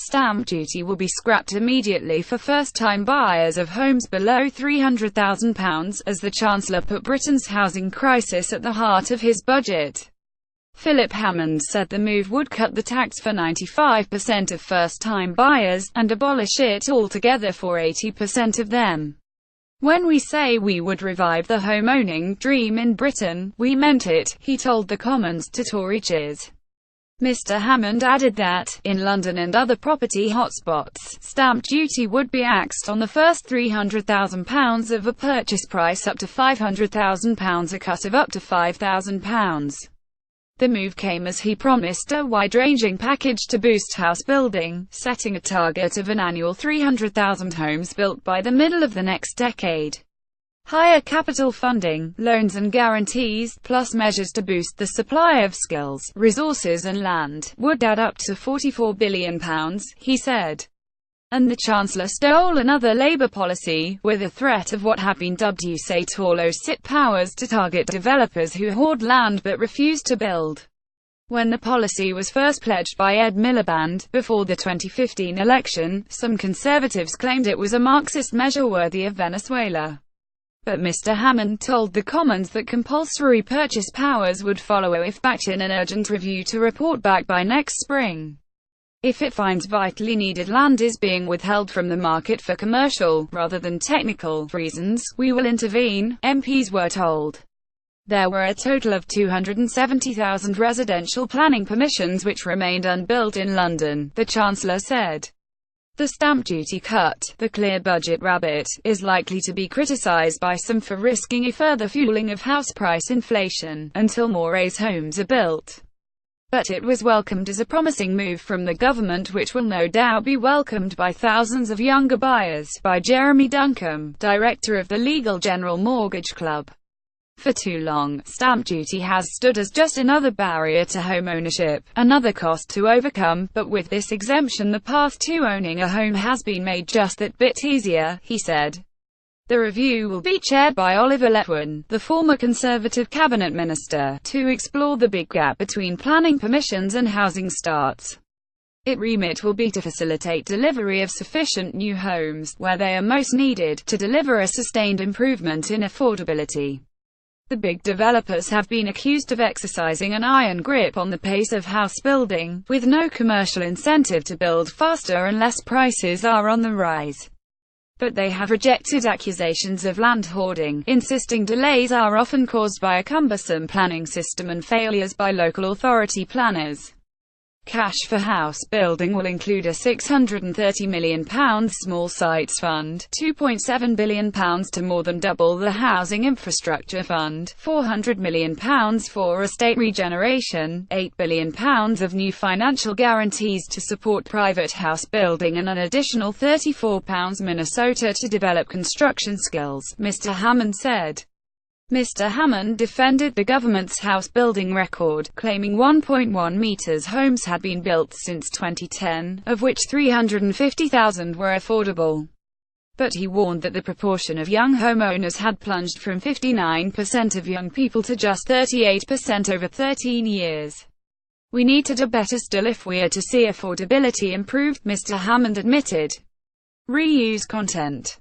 stamp duty will be scrapped immediately for first-time buyers of homes below £300,000, as the Chancellor put Britain's housing crisis at the heart of his budget. Philip Hammond said the move would cut the tax for 95% of first-time buyers, and abolish it altogether for 80% of them. "When we say we would revive the home-owning dream in Britain, we meant it," he told the Commons to Tory cheers. Mr Hammond added that, in London and other property hotspots, stamp duty would be axed on the first £300,000 of a purchase price up to £500,000, a cut of up to £5,000. The move came as he promised a wide-ranging package to boost house building, setting a target of an annual 300,000 homes built by the middle of the next decade. Higher capital funding, loans and guarantees, plus measures to boost the supply of skills, resources and land, would add up to £44 billion, he said. And the Chancellor stole another Labour policy, with a threat of what have been dubbed use-it-or-lose-it powers to target developers who hoard land but refuse to build. When the policy was first pledged by Ed Miliband, before the 2015 election, some Conservatives claimed it was a Marxist measure worthy of Venezuela. But Mr Hammond told the Commons that compulsory purchase powers would follow if backed in an urgent review to report back by next spring. If it finds vitally needed land is being withheld from the market for commercial, rather than technical, reasons, we will intervene, MPs were told. There were a total of 270,000 residential planning permissions which remained unbuilt in London, the Chancellor said. The stamp duty cut, the clear budget rabbit, is likely to be criticised by some for risking a further fueling of house price inflation, until more A's homes are built. But it was welcomed as a promising move from the government, which will no doubt be welcomed by thousands of younger buyers, by Jeremy Duncombe, director of the Legal General Mortgage Club. For too long, stamp duty has stood as just another barrier to home ownership, another cost to overcome, but with this exemption the path to owning a home has been made just that bit easier, he said. The review will be chaired by Oliver Letwin, the former Conservative cabinet minister, to explore the big gap between planning permissions and housing starts. Its remit will be to facilitate delivery of sufficient new homes, where they are most needed, to deliver a sustained improvement in affordability. The big developers have been accused of exercising an iron grip on the pace of house building, with no commercial incentive to build faster unless prices are on the rise. But they have rejected accusations of land hoarding, insisting delays are often caused by a cumbersome planning system and failures by local authority planners. Cash for house building will include a £630 million small sites fund, £2.7 billion to more than double the Housing Infrastructure Fund, £400 million for estate regeneration, £8 billion of new financial guarantees to support private house building, and an additional £34 Minnesota to develop construction skills, Mr Hammond said. Mr Hammond defended the government's house-building record, claiming 1.1 meters homes had been built since 2010, of which 350,000 were affordable. But he warned that the proportion of young homeowners had plunged from 59% of young people to just 38% over 13 years. "We need to do better still if we are to see affordability improved," Mr Hammond admitted. Reuse content.